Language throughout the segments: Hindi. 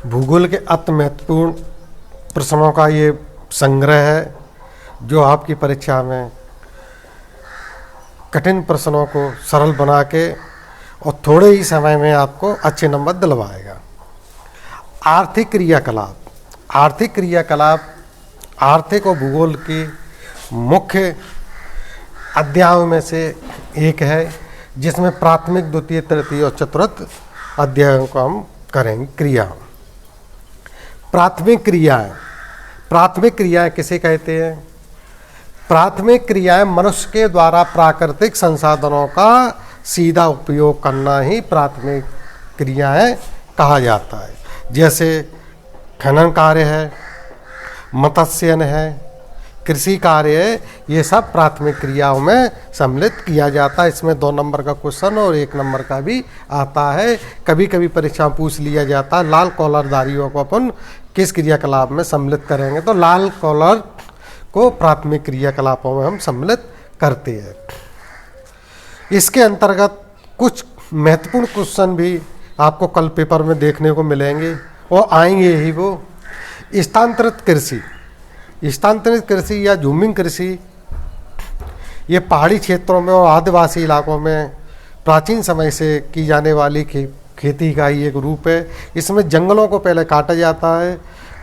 भूगोल के अति महत्वपूर्ण प्रश्नों का ये संग्रह है जो आपकी परीक्षा में कठिन प्रश्नों को सरल बना के और थोड़े ही समय में आपको अच्छे नंबर दिलवाएगा। आर्थिक क्रियाकलाप। आर्थिक क्रियाकलाप आर्थिक और भूगोल की मुख्य अध्यायों में से एक है, जिसमें प्राथमिक, द्वितीय, तृतीय और चतुर्थ अध्यायों को हम करेंगे। क्रिया। प्राथमिक क्रियाएं। प्राथमिक क्रियाएं किसे कहते हैं? प्राथमिक क्रियाएं मनुष्य के द्वारा प्राकृतिक संसाधनों का सीधा उपयोग करना ही प्राथमिक क्रियाएं कहा जाता है। जैसे खनन कार्य है, मत्स्यन है, कृषि कार्य है, ये सब प्राथमिक क्रियाओं में सम्मिलित किया जाता है। इसमें 2 नंबर का क्वेश्चन और 1 नंबर का भी आता है। कभी कभी परीक्षा पूछ लिया जाता है लाल कॉलरधारियों को अपन किस क्रियाकलाप में सम्मिलित करेंगे, तो लाल कॉलर को प्राथमिक क्रियाकलापों में हम सम्मिलित करते हैं। इसके अंतर्गत कुछ महत्वपूर्ण क्वेश्चन भी आपको कल पेपर में देखने को मिलेंगे और आएंगे ही वो। स्थानांतरित कृषि। स्थानांतरित कृषि या झूमिंग कृषि ये पहाड़ी क्षेत्रों में और आदिवासी इलाकों में प्राचीन समय से की जाने वाली खेती का ही एक रूप है। इसमें जंगलों को पहले काटा जाता है,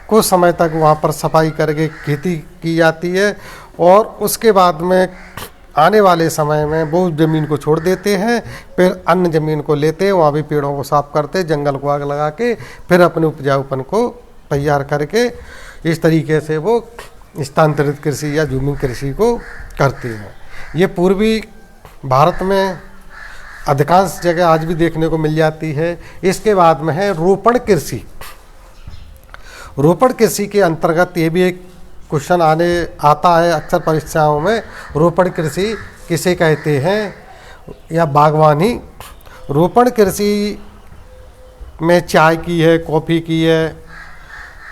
कुछ समय तक वहाँ पर सफाई करके खेती की जाती है और उसके बाद में आने वाले समय में वो ज़मीन को छोड़ देते हैं, फिर अन्य ज़मीन को लेते हैं, वहाँ भी पेड़ों को साफ करते, जंगल को आग लगा के फिर अपने उपजाऊपन को तैयार करके इस तरीके से वो स्थानांतरित कृषि या झूमिंग कृषि को करते हैं। ये पूर्वी भारत में अधिकांश जगह आज भी देखने को मिल जाती है। इसके बाद में है रोपण कृषि। रोपण कृषि के अंतर्गत ये भी एक क्वेश्चन आता है अक्सर परीक्षाओं में। रोपण कृषि किसे कहते हैं या बागवानी। रोपण कृषि में चाय की है, कॉफ़ी की है,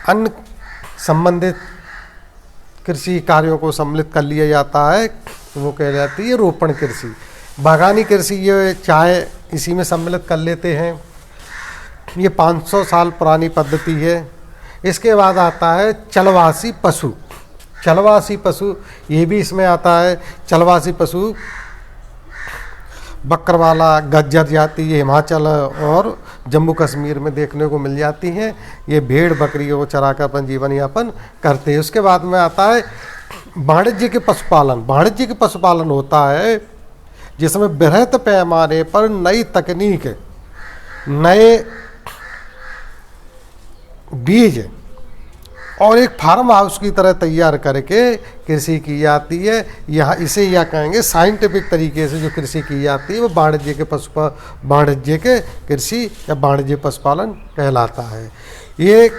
अन्य संबंधित कृषि कार्यों को सम्मिलित कर लिया जाता है, वो कह जाती है रोपण कृषि। बागानी कृषि ये चाय इसी में सम्मिलित कर लेते हैं। ये 500 साल पुरानी पद्धति है। इसके बाद आता है चलवासी पशु। चलवासी पशु ये भी इसमें आता है। चलवासी पशु बकरवाला, गज्जर जाति ये हिमाचल और जम्मू कश्मीर में देखने को मिल जाती हैं। ये भेड़ बकरियों को चराकर अपन जीवन यापन करते हैं। उसके बाद में आता है वाणिज्य के पशुपालन। वाणिज्य के पशुपालन होता है जिसमें बृहत पैमाने पर नई तकनीक, नए बीज और एक फार्म हाउस की तरह तैयार करके कृषि की जाती है। यहाँ इसे या कहेंगे साइंटिफिक तरीके से जो कृषि की जाती है वो वाणिज्य के कृषि या वाणिज्य पशुपालन कहलाता है। ये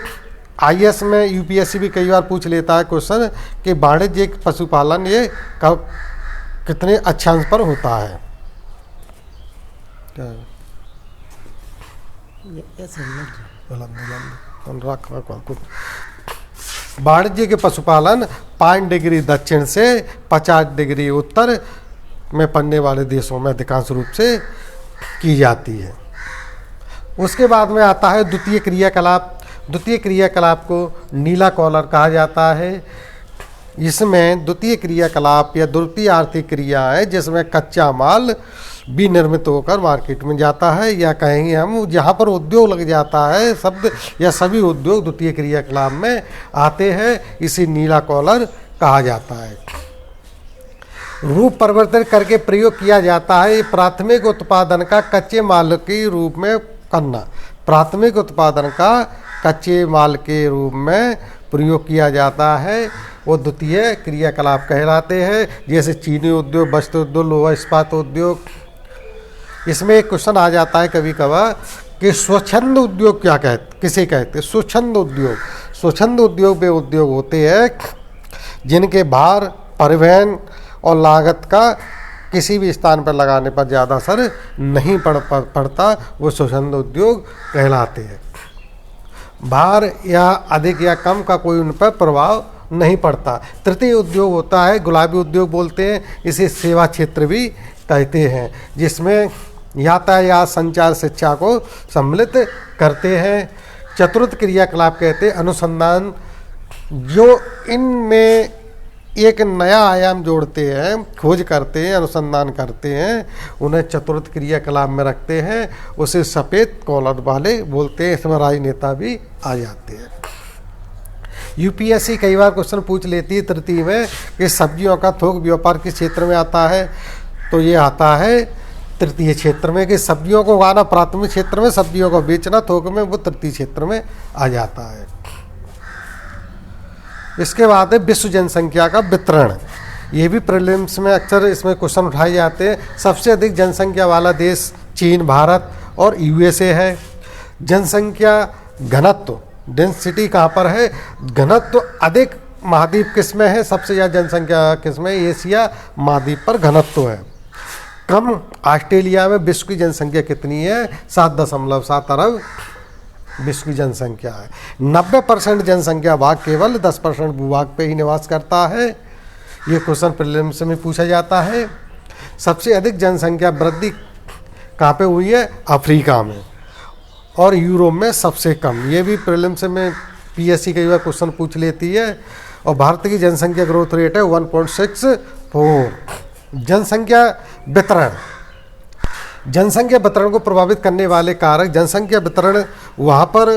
IAS में UPSC भी कई बार पूछ लेता है क्वेश्चन कि वाणिज्य पशुपालन ये कब कितने अक्षांश पर होता है। वाणिज्य के पशुपालन 5 डिग्री दक्षिण से 50 डिग्री उत्तर में पड़ने वाले देशों में अधिकांश रूप से की जाती है। उसके बाद में आता है द्वितीय क्रियाकलाप। द्वितीय क्रियाकलाप को नीला कॉलर कहा जाता है। इसमें द्वितीय क्रियाकलाप या द्वितीय आर्थिक क्रिया है जिसमें कच्चा माल भी निर्मित होकर मार्केट में जाता है, या कहेंगे हम जहाँ पर उद्योग लग जाता है, शब्द या सभी उद्योग द्वितीय क्रियाकलाप में आते हैं। इसे नीला कॉलर कहा जाता है। रूप परिवर्तन करके प्रयोग किया जाता है। प्राथमिक उत्पादन का कच्चे माल के रूप में करना। प्राथमिक उत्पादन का कच्चे माल के रूप में प्रयोग किया जाता है, वो द्वितीय क्रियाकलाप कहलाते हैं। जैसे चीनी उद्योग, वस्त्र उद्योग, लोहा इस्पात उद्योग। इसमें एक क्वेश्चन आ जाता है कभी कभार कि स्वच्छंद उद्योग किसे कहते हैं? स्वच्छंद उद्योग। स्वच्छंद उद्योग वे उद्योग होते हैं जिनके भार, परिवहन और लागत का किसी भी स्थान पर लगाने पर ज़्यादा असर नहीं पड़ता, वो स्वच्छंद उद्योग कहलाते हैं। भार या अधिक या कम का कोई उन पर प्रभाव नहीं पड़ता। तृतीय उद्योग होता है गुलाबी उद्योग बोलते हैं, इसे सेवा क्षेत्र भी कहते हैं, जिसमें यातायात, संचार, शिक्षा को सम्मिलित करते हैं। चतुर्थ क्रियाकलाप कहते हैं अनुसंधान, जो इनमें एक नया आयाम जोड़ते हैं, खोज करते हैं, अनुसंधान करते हैं, उन्हें चतुर्थ क्रियाकलाप में रखते हैं। उसे सफ़ेद कॉलर वाले बोलते हैं। इसमें राजनेता भी आ जाते हैं। यूपीएससी कई बार क्वेश्चन पूछ लेती है तृतीय में कि सब्जियों का थोक व्यापार किस क्षेत्र में आता है, तो ये आता है तृतीय क्षेत्र में, कि सब्जियों को उगाना प्राथमिक क्षेत्र में, सब्जियों को बेचना थोक में, वो तृतीय क्षेत्र में आ जाता है। इसके बाद है विश्व जनसंख्या का वितरण। ये भी प्रीलिम्स में अक्सर इसमें क्वेश्चन उठाए जाते हैं। सबसे अधिक जनसंख्या वाला देश चीन, भारत और यूएसए है। जनसंख्या घनत्व, डेंसिटी कहाँ पर है, घनत्व अधिक महाद्वीप किस में है, सबसे ज़्यादा जनसंख्या किस में, एशिया महाद्वीप पर घनत्व है। कम ऑस्ट्रेलिया में विश्व की जनसंख्या कितनी है, 7.7 अरब विश्व की जनसंख्या है। 90% जनसंख्या भाग केवल 10% भूभाग पे ही निवास करता है। ये क्वेश्चन प्रीलिम्स में पूछा जाता है। सबसे अधिक जनसंख्या वृद्धि कहाँ पे हुई है, अफ्रीका में, और यूरोप में सबसे कम। ये भी प्रीलिम्स में पीएससी कई बार क्वेश्चन पूछ लेती है। और भारत की जनसंख्या ग्रोथ रेट है 1.64। जनसंख्या वितरण, जनसंख्या वितरण को प्रभावित करने वाले कारक, जनसंख्या वितरण वहाँ पर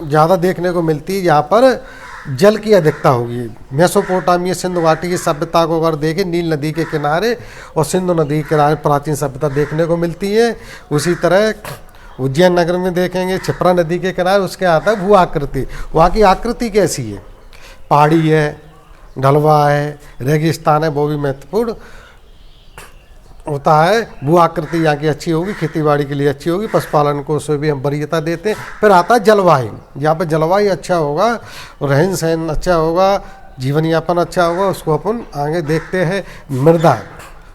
ज़्यादा देखने को मिलती है जहाँ पर जल की अधिकता होगी। मेसोपोटामिया सिंधु घाटी की सभ्यता को अगर देखें, नील नदी के किनारे और सिंधु नदी के किनारे प्राचीन सभ्यता देखने को मिलती है। उसी तरह उज्जैन नगर में देखेंगे क्षिप्रा नदी के किनारे, उसके आता है भू आकृति। वहाँ की आकृति कैसी है, पहाड़ी है, ढलवा है, रेगिस्तान है, वो भी महत्वपूर्ण होता है। भू आकृति यहाँ की अच्छी होगी, खेतीबाड़ी के लिए अच्छी होगी, पशुपालन को उसमें भी हम वरीयता देते हैं। फिर आता है जलवायु, जहाँ पर जलवायु अच्छा होगा, रहन सहन अच्छा होगा, जीवन यापन अच्छा होगा, उसको अपन आगे देखते हैं। मृदा,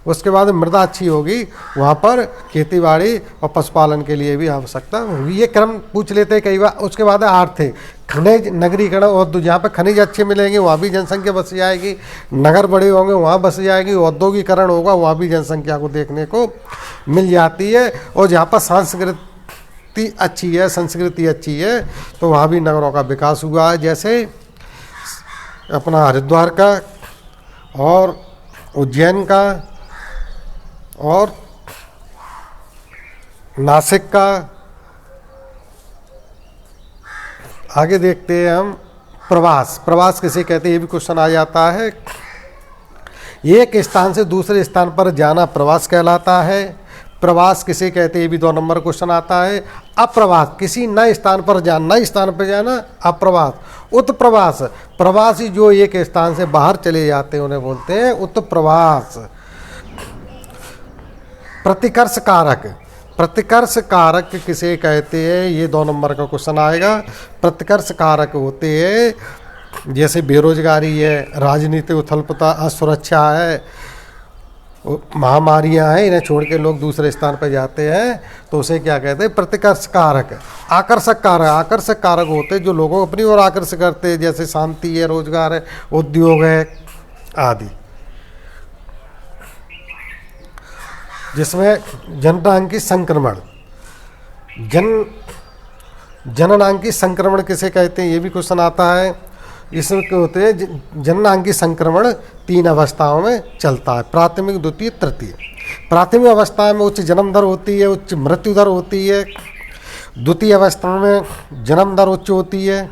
उसके बाद मृदा अच्छी होगी, वहाँ पर खेतीबाड़ी और पशुपालन के लिए भी आवश्यकता होगी। ये क्रम पूछ लेते हैं कई बार। उसके बाद है आर्थिक, खनिज नगरीकरण, और जहाँ पर खनिज अच्छे मिलेंगे वहाँ भी जनसंख्या बस जाएगी। नगर बड़े होंगे वहाँ बस जाएगी। औद्योगिकरण होगा वहाँ भी जनसंख्या को देखने को मिल जाती है। और जहाँ पर संस्कृति अच्छी है, संस्कृति अच्छी है, तो वहाँ भी नगरों का विकास हुआ है। जैसे अपना हरिद्वार का और उज्जैन का और नासिक का। आगे देखते हैं हम प्रवास। प्रवास किसे कहते हैं, ये भी क्वेश्चन आ जाता है। एक स्थान से दूसरे स्थान पर जाना प्रवास कहलाता है। प्रवास किसे कहते हैं, ये भी 2 नंबर क्वेश्चन आता है। अप्रवास, किसी नए स्थान पर जाना, नए स्थान पर जाना अप्रवास। उत्प्रवास, प्रवासी जो एक स्थान से बाहर चले जाते हैं उन्हें बोलते हैं उत्प्रवास। प्रतिकर्ष कारक, प्रतिकर्ष कारक किसे कहते हैं, ये 2 नंबर का क्वेश्चन आएगा। प्रतिकर्ष कारक होते हैं जैसे बेरोजगारी है, राजनीतिक उथलपुथल, असुरक्षा है, महामारियां हैं, इन्हें छोड़ के लोग दूसरे स्थान पर जाते हैं, तो उसे क्या कहते हैं, प्रतिकर्ष कारक। आकर्षक कारक, आकर्षक कारक होते हैं जो लोगों को अपनी ओर आकर्षित करते हैं, जैसे शांति है, रोजगार है, उद्योग है आदि। जिसमें जननांगी संक्रमण, जननांगी संक्रमण किसे कहते हैं, ये भी क्वेश्चन आता है। इसमें क्या होते हैं, जननांगी संक्रमण 3 अवस्थाओं में चलता है, प्राथमिक, द्वितीय, तृतीय। प्राथमिक अवस्था में उच्च जन्म दर होती है, उच्च मृत्यु दर होती है। द्वितीय अवस्था में जन्म दर उच्च होती है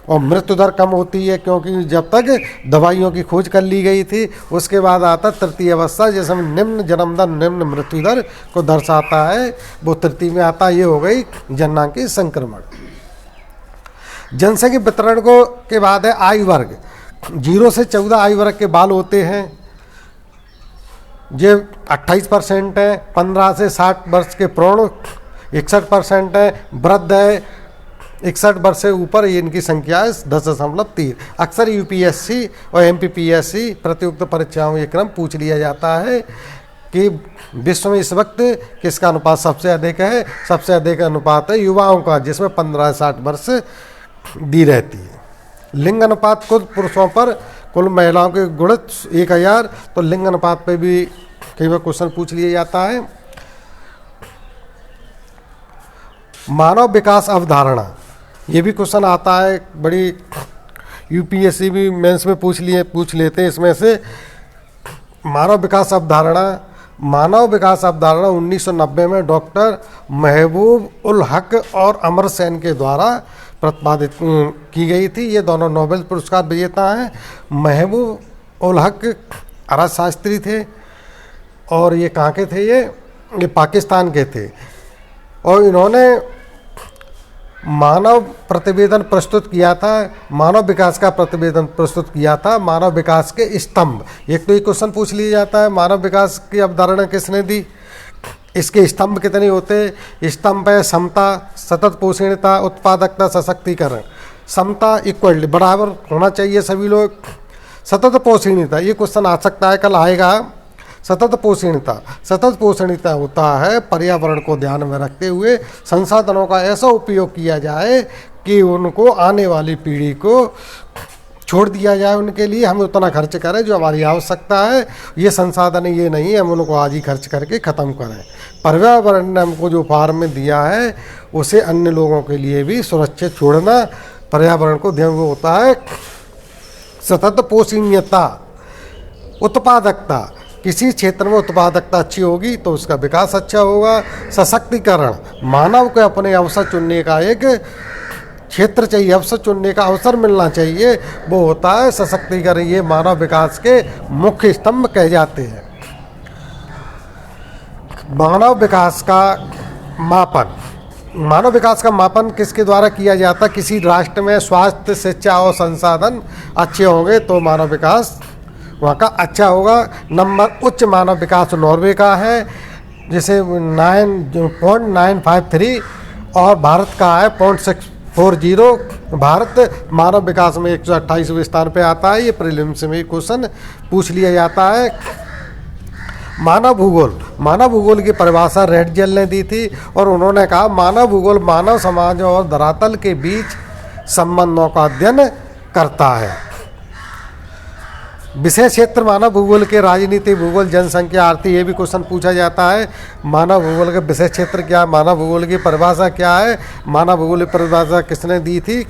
और मृत्यु दर कम होती है, क्योंकि जब तक दवाइयों की खोज कर ली गई थी। उसके बाद आता तृतीय अवस्था, जिसमें निम्न जन्म दर निम्न मृत्यु दर को दर्शाता है, वो तृतीय में आता। ये हो गई जननांगी संक्रमण। जनसंख्या वितरण को के बाद है आयु वर्ग। 0 से 14 आयु वर्ग के बाल होते हैं, ये 28% है। 15 से 60 वर्ष के प्रौढ़ 61% है। वृद्ध है 61 वर्ष से ऊपर, ये इनकी संख्या है 10.3। अक्सर यूपीएससी और एमपीपीएससी प्रतियुक्त परीक्षाओं में ये क्रम पूछ लिया जाता है कि विश्व में इस वक्त किसका अनुपात सबसे अधिक है। सबसे अधिक अनुपात है युवाओं का, जिसमें 15 से 60 वर्ष दी रहती है। लिंग अनुपात कुल पुरुषों पर कुल महिलाओं के गुणित 1000, तो लिंग अनुपात पे भी कई बार क्वेश्चन पूछ लिया जाता है। मानव विकास अवधारणा, ये भी क्वेश्चन आता है, बड़ी यूपीएससी भी मेंस में पूछ लेते हैं इसमें से। मानव विकास अवधारणा 1990 में डॉक्टर महबूब उल हक और अमर सेन के द्वारा प्रतिपादित की गई थी। ये दोनों नोबेल पुरस्कार विजेता हैं। महबूब उल हक अर्थशास्त्री थे और ये कहाँ के थे, ये पाकिस्तान के थे, और इन्होंने मानव प्रतिवेदन प्रस्तुत किया था, मानव विकास का प्रतिवेदन प्रस्तुत किया था, मानव विकास के स्तंभ। एक तो ये क्वेश्चन पूछ लिया जाता है, मानव विकास की अवधारणा किसने दी, इसके स्तंभ कितने होते। स्तंभ है समता, सतत पोषणीयता, उत्पादकता, सशक्तिकरण। समता इक्वलिटी, बराबर होना चाहिए सभी लोग। सतत पोषणीयता, ये क्वेश्चन आ सकता है, कल आएगा। सतत पोषणीयता होता है पर्यावरण को ध्यान में रखते हुए संसाधनों का ऐसा उपयोग किया जाए कि उनको आने वाली पीढ़ी को छोड़ दिया जाए, उनके लिए हम उतना खर्च करें जो हमारी आवश्यकता है। ये संसाधन ये नहीं हम उनको आज ही खर्च करके ख़त्म करें। पर्यावरण ने हमको जो उपहार में दिया है उसे अन्य लोगों के लिए भी सुरक्षित छोड़ना पर्यावरण को ध्यान वो होता है। सतत पोषणीयता, उत्पादकता, किसी क्षेत्र में उत्पादकता अच्छी होगी तो उसका विकास अच्छा होगा। सशक्तिकरण, मानव को अपने अवसर चुनने का एक क्षेत्र चाहिए, अवसर चुनने का अवसर मिलना चाहिए, वो होता है सशक्तिकरण। ये मानव विकास के मुख्य स्तंभ कहे जाते हैं। मानव विकास का मापन, मानव विकास का मापन किसके द्वारा किया जाता है। किसी राष्ट्र में स्वास्थ्य, शिक्षा और संसाधन अच्छे होंगे तो मानव विकास वहाँ का अच्छा होगा। नंबर उच्च मानव विकास नॉर्वे का है, जैसे 9.953 और भारत का है 0.640। भारत मानव विकास में 128वें स्थान पे आता है। ये प्रीलिम्स में क्वेश्चन पूछ लिया जाता है। मानव भूगोल की परिभाषा रेडजेल ने दी थी और उन्होंने कहा मानव भूगोल मानव समाज और धरातल के बीच संबंधों का अध्ययन करता है। विषय क्षेत्र मानव भूगोल के राजनीति, भूगोल, जनसंख्या, आर्थिक, ये भी क्वेश्चन पूछा जाता है। मानव भूगोल का विषय क्षेत्र क्या, मानव भूगोल की परिभाषा क्या है, मानव भूगोल की परिभाषा किसने दी थी।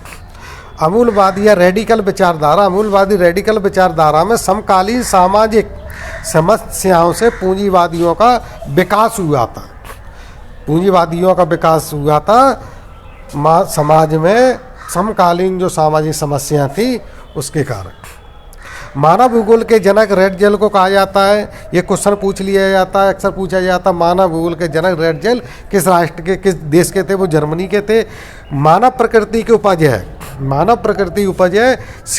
अमूलवादी या रेडिकल विचारधारा, अमूलवादी रेडिकल विचारधारा में समकालीन सामाजिक समस्याओं से पूंजीवादियों का विकास हुआ था। पूंजीवादियों का विकास हुआ था समाज में समकालीन जो सामाजिक समस्या थी उसके कारण। मानव भूगोल के जनक रेडजेल को कहा जाता है। ये क्वेश्चन पूछ लिया जाता है, अक्सर पूछा जाता है। मानव भूगोल के जनक रेडजेल किस राष्ट्र के, किस देश के थे, वो जर्मनी के थे। मानव प्रकृति की उपज है, मानव प्रकृति उपज है,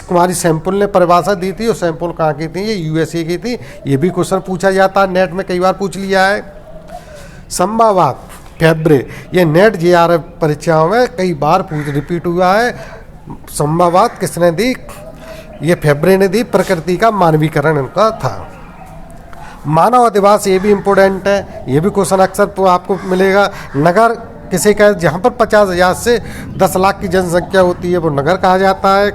कुमारी सैंपल ने परिभाषा दी थी और सैंपल कहाँ की थी, ये यूएसए की थी। ये भी क्वेश्चन पूछा जाता है, नेट में कई बार पूछ लिया है। संभावाद, फेब्रे, ये नेट जेआरएफ परीक्षाओं में कई बार रिपीट हुआ है। संभावाद किसने दी, ये फेब्रे ने दी। प्रकृति का मानवीकरण इनका था। मानव अधिवास, ये भी इम्पोर्टेंट है, ये भी क्वेश्चन अक्सर आपको मिलेगा। नगर किसे कहे, जहाँ पर 50,000 से 10 लाख की जनसंख्या होती है वो नगर कहा जाता है।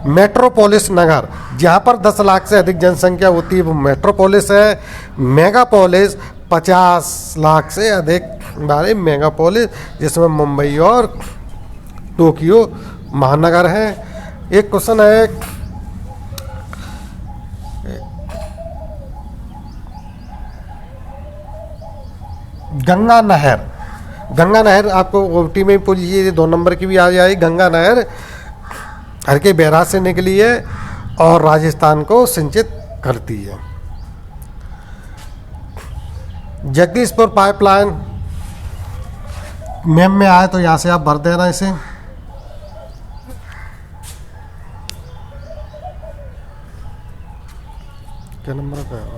मेट्रोपोलिस नगर, जहाँ पर 10 लाख से अधिक जनसंख्या होती है वो मेट्रोपोलिस है। मेगापोलिस 50 लाख से अधिक वाले मेगापोलिस, जिसमें मुंबई और टोक्यो महानगर हैं। एक क्वेश्चन है, गंगा नहर आपको ओटी में पूछ लीजिए, 2 नंबर की भी आ जाएगी। गंगा नहर हर के बैराज से निकली है और राजस्थान को सिंचित करती है। जगदीशपुर पाइपलाइन मैम में आए तो यहाँ से आप भर देना इसे। क्या नंबर का है?